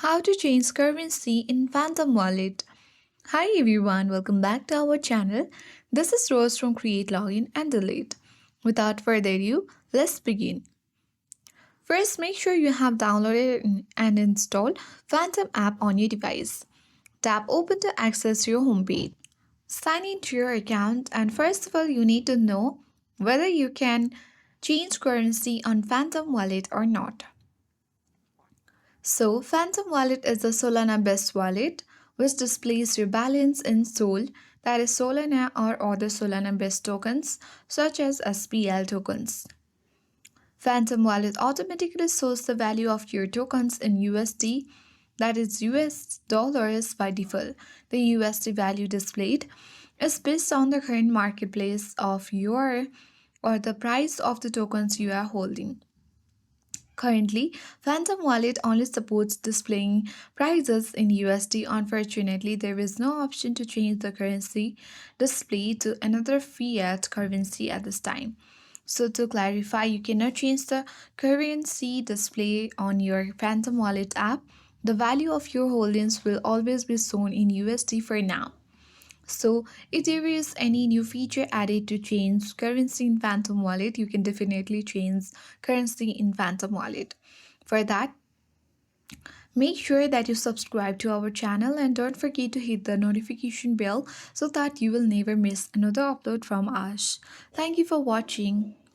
How to change currency in Phantom Wallet. Hi everyone, welcome back to our channel. This is Rose from Create Login and Delete. Without further ado, let's begin. First, make sure you have downloaded and installed Phantom app on your device. Tap Open to access your homepage. Sign into your account, and first of all, you need to know whether you can change currency on Phantom Wallet or not. So, Phantom Wallet is a Solana based wallet which displays your balance in Sol, that is Solana or other Solana based tokens such as SPL tokens. Phantom Wallet automatically shows the value of your tokens in USD, that is US dollars by default. The USD value displayed is based on the current marketplace of your or the price of the tokens you are holding. Currently, Phantom Wallet only supports displaying prices in USD. Unfortunately, there is no option to change the currency display to another fiat currency at this time. So, to clarify, you cannot change the currency display on your Phantom Wallet app. The value of your holdings will always be shown in USD for now. So, if there is any new feature added to change currency in Phantom Wallet, you can definitely change currency in Phantom Wallet. For that, make sure that you subscribe to our channel and don't forget to hit the notification bell so that you will never miss another upload from us. Thank you for watching.